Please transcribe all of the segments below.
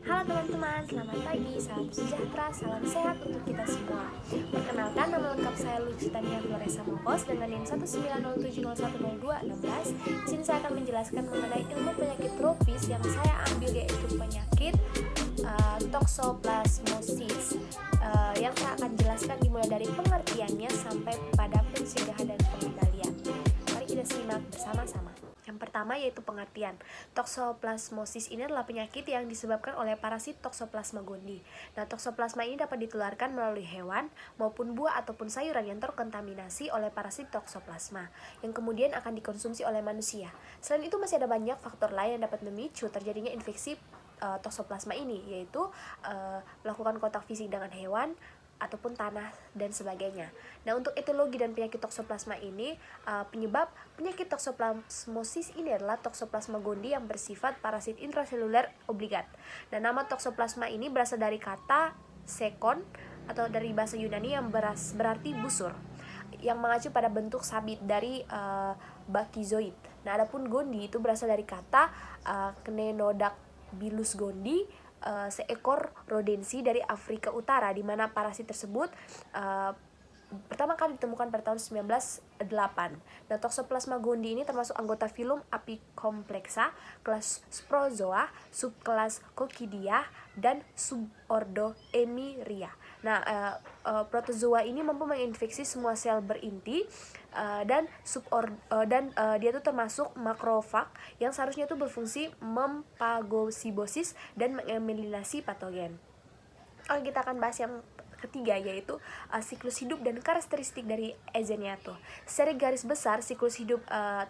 Halo teman-teman, selamat pagi, salam sejahtera, salam sehat untuk kita semua. Perkenalkan, nama lengkap saya Lucitania Floresa Mokos dengan NIM 19070100216. Di sini saya akan menjelaskan mengenai ilmu penyakit tropis yang saya ambil, yaitu penyakit toxoplasmosis, yang saya akan jelaskan dimulai dari pengertiannya sampai pada pencegahan dan pengendalian. Mari kita simak bersama-sama. Yang pertama yaitu pengertian. Toxoplasmosis ini adalah penyakit yang disebabkan oleh parasit Toxoplasma gondii. Nah, toxoplasma ini dapat ditularkan melalui hewan maupun buah ataupun sayuran yang terkontaminasi oleh parasit Toxoplasma, yang kemudian akan dikonsumsi oleh manusia. Selain itu masih ada banyak faktor lain yang dapat memicu terjadinya infeksi Toxoplasma ini, yaitu melakukan kontak fisik dengan hewan ataupun tanah dan sebagainya. Nah, untuk etiologi dan penyakit toxoplasma ini, penyebab penyakit toxoplasmosis ini adalah Toxoplasma gondii yang bersifat parasit intraseluler obligat. Dan nama toxoplasma ini berasal dari kata sekon atau dari bahasa Yunani yang berarti busur, yang mengacu pada bentuk sabit dari bakizoid. Nah, adapun gondii itu berasal dari kata Ctenodactylus gondii, seekor rodensi dari Afrika Utara, di mana parasit tersebut pertama kali ditemukan pada tahun 1908. Nah, Toxoplasma gondii ini termasuk anggota filum Apicomplexa, kelas Sprozoa, subkelas Coccidia, dan subordo Emiria. Nah, protozoa ini mampu menginfeksi semua sel berinti, dan dia itu termasuk makrofag yang seharusnya itu berfungsi mempagosibosis dan mengeliminasi patogen. Oke, kita akan bahas yang ketiga, yaitu siklus hidup dan karakteristik dari Eizeniato. Secara garis besar, siklus hidup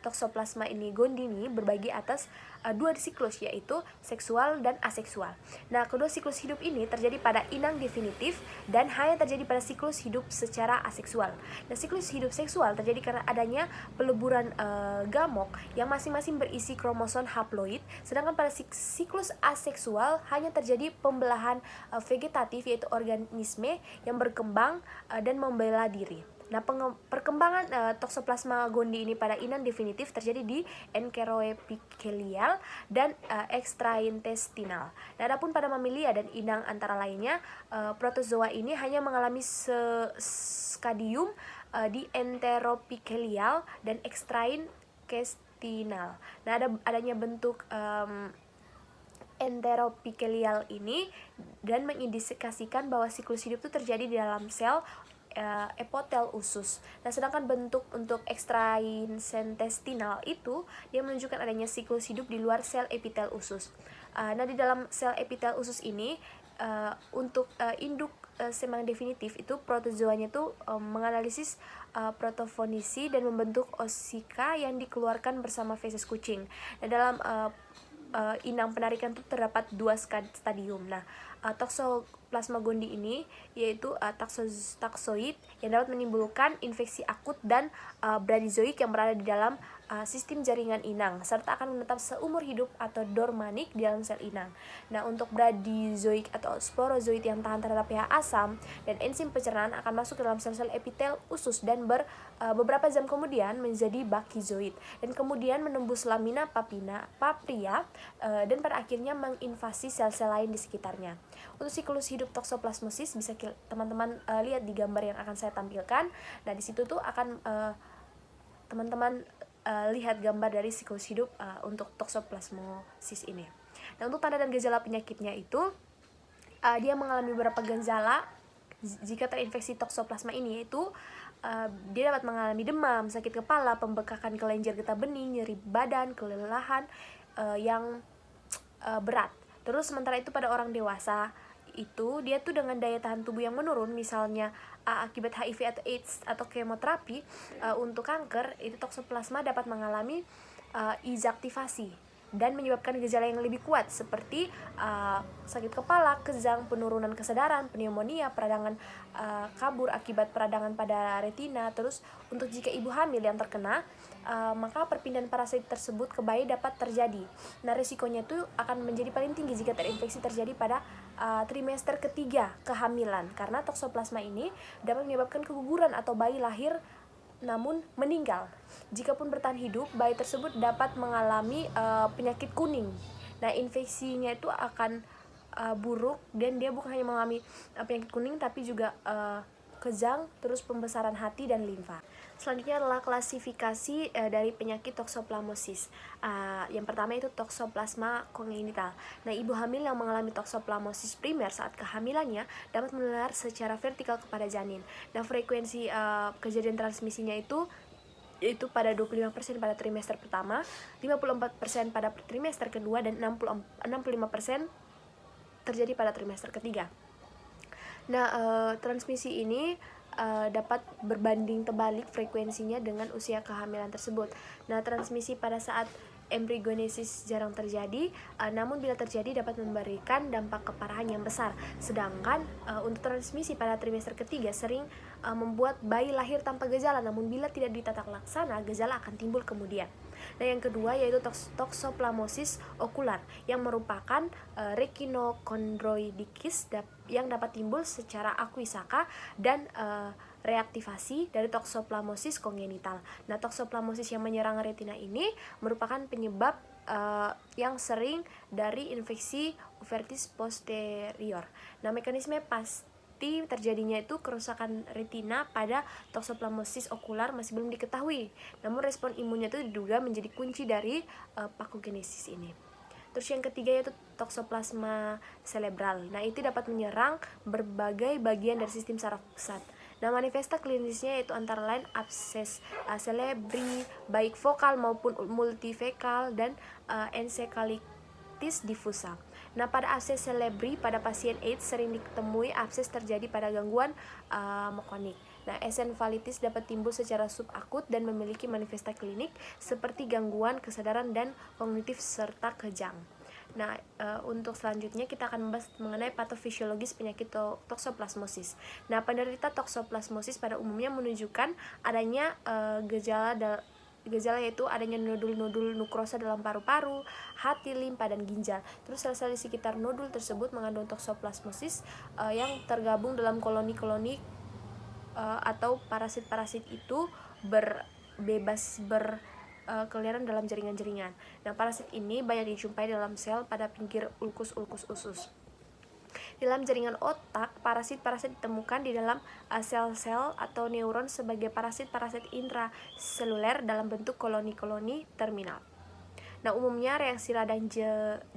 Toxoplasma gondii ini berbagi atas dua siklus, yaitu seksual dan aseksual. Nah, kedua siklus hidup ini terjadi pada inang definitif dan hanya terjadi pada siklus hidup secara aseksual. Nah, siklus hidup seksual terjadi karena adanya peleburan gamok yang masing-masing berisi kromosom haploid, sedangkan pada siklus aseksual hanya terjadi pembelahan vegetatif, yaitu organisme yang berkembang dan membela diri. Nah, perkembangan Toxoplasma gondii ini pada inang definitif terjadi di enteroepithelial dan ekstraintestinal. Nah, adapun pada mamilia dan inang antara lainnya, protozoa ini hanya mengalami skadium di enteroepithelial dan ekstraintestinal. Nah, adanya bentuk enteroepithelial ini dan mengindikasikan bahwa siklus hidup itu terjadi di dalam sel epitel usus. Nah, sedangkan bentuk untuk ekstraintestinal itu dia menunjukkan adanya siklus hidup di luar sel epitel usus. Nah, di dalam sel epitel usus ini, untuk induk semang definitif itu protozoanya itu menganalisis protofonisi dan membentuk osika yang dikeluarkan bersama feses kucing. Nah, dalam inang penarikan itu terdapat dua stadium. Nah, Toxoplasma gondii ini yaitu taksoid yang dapat menimbulkan infeksi akut dan bradyzoik yang berada di dalam sistem jaringan inang serta akan menetap seumur hidup atau dormanik di dalam sel inang. Nah, untuk bradyzoik atau sporozoid yang tahan terhadap pH asam dan enzim pencernaan akan masuk ke dalam sel-sel epitel usus dan beberapa jam kemudian menjadi bakizoid dan kemudian menembus lamina papria dan pada akhirnya menginvasi sel-sel lain di sekitarnya. Untuk siklus hidup toxoplasmosis bisa teman-teman lihat di gambar yang akan saya tampilkan. Nah, di situ tuh akan teman-teman lihat gambar dari siklus hidup untuk toxoplasmosis ini. Nah, untuk tanda dan gejala penyakitnya itu dia mengalami beberapa gejala jika terinfeksi toxoplasma ini, yaitu dia dapat mengalami demam, sakit kepala, pembekakan kelenjar getah bening, nyeri badan, kelelahan yang berat. Terus sementara itu pada orang dewasa itu dia tuh dengan daya tahan tubuh yang menurun, misalnya akibat HIV atau AIDS atau kemoterapi untuk kanker, itu toxoplasma dapat mengalami izaktivasi dan menyebabkan gejala yang lebih kuat seperti sakit kepala, kejang, penurunan kesadaran, pneumonia, peradangan kabur akibat peradangan pada retina. Terus untuk jika ibu hamil yang terkena, maka perpindahan parasit tersebut ke bayi dapat terjadi. Nah, risikonya itu akan menjadi paling tinggi jika terinfeksi terjadi pada trimester ketiga kehamilan, karena toxoplasma ini dapat menyebabkan keguguran atau bayi lahir namun meninggal. Jikapun bertahan hidup, bayi tersebut dapat mengalami penyakit kuning. Nah, infeksinya itu akan buruk, dan dia bukan hanya mengalami penyakit kuning tapi juga kejang, terus pembesaran hati dan limfa. Selanjutnya adalah klasifikasi dari penyakit toksoplasmosis. Yang pertama itu toksoplasma congenital. Nah, ibu hamil yang mengalami toksoplasmosis primer saat kehamilannya dapat menular secara vertikal kepada janin. Nah, frekuensi kejadian transmisinya itu pada 25% pada trimester pertama, 54% pada trimester kedua, dan 65% terjadi pada trimester ketiga. Nah, transmisi ini dapat berbanding terbalik frekuensinya dengan usia kehamilan tersebut. Nah, transmisi pada saat embryogenesis jarang terjadi, namun bila terjadi dapat memberikan dampak keparahan yang besar. Sedangkan untuk transmisi pada trimester ketiga sering membuat bayi lahir tanpa gejala, namun bila tidak ditata laksana, gejala akan timbul kemudian. Nah, yang kedua yaitu toksoplasmosis okular, yang merupakan rekinochondroiditis yang dapat timbul secara akuisaka dan reaktivasi dari toksoplasmosis congenital. Nah, toksoplasmosis yang menyerang retina ini merupakan penyebab yang sering dari infeksi uveitis posterior. Nah, mekanisme pasti terjadinya itu kerusakan retina pada toksoplasmosis okular masih belum diketahui. Namun respon imunnya itu diduga menjadi kunci dari pakogenesis ini. Terus yang ketiga yaitu toksoplasma cerebral. Nah, itu dapat menyerang berbagai bagian dari sistem saraf pusat. Nah, manifesta klinisnya yaitu antara lain abses cerebri, baik vokal maupun multifokal, dan encephalitis diffusa. Nah, pada abses cerebri pada pasien AIDS sering ditemui abses terjadi pada gangguan motorik. Nah, encephalitis dapat timbul secara subakut dan memiliki manifesta klinik seperti gangguan kesadaran dan kognitif serta kejang. Nah, untuk selanjutnya kita akan membahas mengenai patofisiologis penyakit toksoplasmosis. Nah, penderita toksoplasmosis pada umumnya menunjukkan adanya gejala yaitu adanya nodul-nodul nukrosa dalam paru-paru, hati, limpa, dan ginjal. Terus sel-sel di sekitar nodul tersebut mengandung toksoplasmosis yang tergabung dalam koloni-koloni atau parasit-parasit itu bebas berkeliaran dalam jaringan-jaringan. Nah, parasit ini banyak dijumpai dalam sel pada pinggir ulkus-ulkus usus. Dalam jaringan otak, parasit-parasit ditemukan di dalam sel-sel atau neuron sebagai parasit-parasit intraseluler dalam bentuk koloni-koloni terminal. Nah, umumnya reaksi radang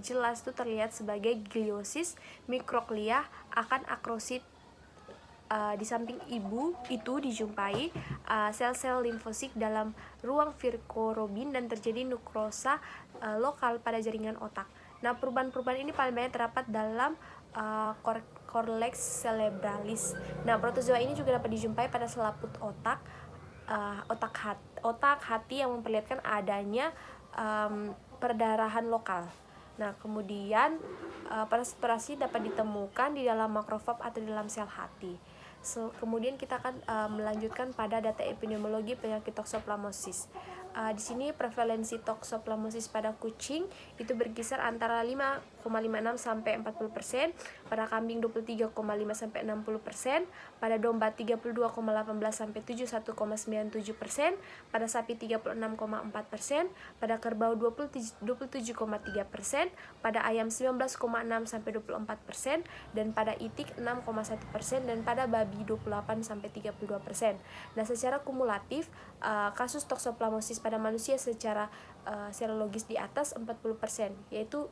jelas itu terlihat sebagai gliosis mikroglia akan akrosit. Di samping ibu itu dijumpai sel-sel limfosit dalam ruang vircorobin dan terjadi nukrosa lokal pada jaringan otak. Nah, perubahan-perubahan ini paling banyak terdapat dalam cortex cerebralis. Nah, protozoa ini juga dapat dijumpai pada selaput otak hati yang memperlihatkan adanya perdarahan lokal. Nah, kemudian parasit-parasit dapat ditemukan di dalam makrofag atau di dalam sel hati. Kemudian kita akan melanjutkan pada data epidemiologi penyakit toksoplasmosis. Di sini prevalensi toksoplasmosis pada kucing itu berkisar antara 5,56 sampai 40%, pada kambing 23,5 sampai 60%, pada domba 32,18 sampai 71,97%, pada sapi 36,4%, pada kerbau 27,3%, pada ayam 19,6 sampai 24%, dan pada itik 6,1%, dan pada babi 28 sampai 32%. Nah, secara kumulatif kasus toksoplasmosis pada manusia secara serologis di atas 40%, yaitu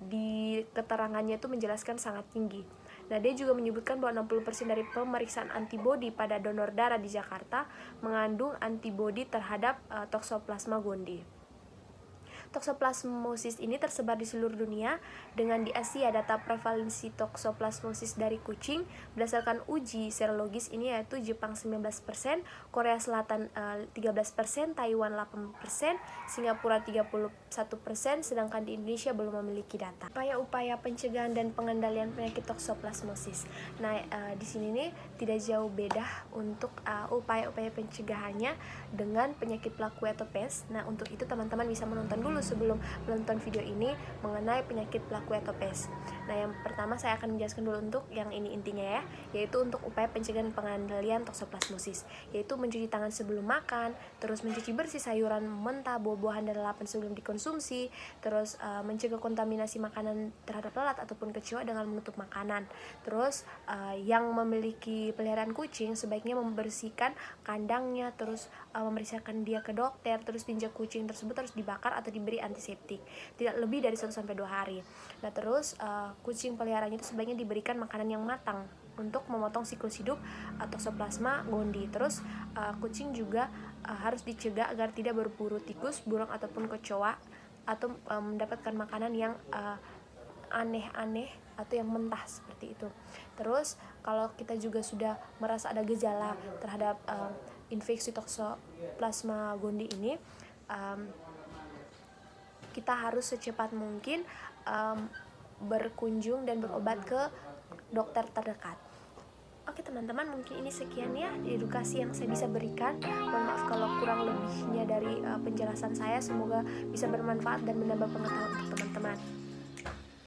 di keterangannya itu menjelaskan sangat tinggi. Nah, dia juga menyebutkan bahwa 60% dari pemeriksaan antibodi pada donor darah di Jakarta mengandung antibodi terhadap Toxoplasma gondii. Toksoplasmosis ini tersebar di seluruh dunia. Dengan di Asia data prevalensi toksoplasmosis dari kucing berdasarkan uji serologis ini yaitu Jepang 19%, Korea Selatan 13%, Taiwan 8%, Singapura 31%, sedangkan di Indonesia belum memiliki data. Upaya-upaya pencegahan dan pengendalian penyakit toksoplasmosis. Nah, di sini nih tidak jauh beda untuk upaya-upaya pencegahannya dengan penyakit plaque atau PES. Nah, untuk itu teman-teman bisa menonton dulu sebelum menonton video ini mengenai penyakit pelaku etopes. Nah, yang pertama saya akan menjelaskan dulu untuk yang ini intinya ya, yaitu untuk upaya pencegahan pengendalian toksoplasmosis, yaitu mencuci tangan sebelum makan, terus mencuci bersih sayuran mentah, buah-buahan dan lalapan sebelum dikonsumsi, terus mencegah kontaminasi makanan terhadap lalat ataupun kecoa dengan menutup makanan. Terus yang memiliki peliharaan kucing sebaiknya membersihkan kandangnya, terus memeriksakan dia ke dokter, terus tinja kucing tersebut harus dibakar atau diberi antiseptik tidak lebih dari 1-2 hari. Nah, terus kucing peliharaannya itu sebaiknya diberikan makanan yang matang untuk memotong siklus hidup Toxoplasma gondii. Terus kucing juga harus dicegah agar tidak berburu tikus, burung ataupun kecoa, atau mendapatkan makanan yang aneh-aneh atau yang mentah seperti itu. Terus kalau kita juga sudah merasa ada gejala terhadap infeksi Toxoplasma gondii ini, kita harus secepat mungkin berkunjung dan berobat ke dokter terdekat. Oke teman-teman, mungkin ini sekian ya edukasi yang saya bisa berikan. Mohon maaf kalau kurang lebihnya dari penjelasan saya. Semoga bisa bermanfaat dan menambah pengetahuan untuk teman-teman.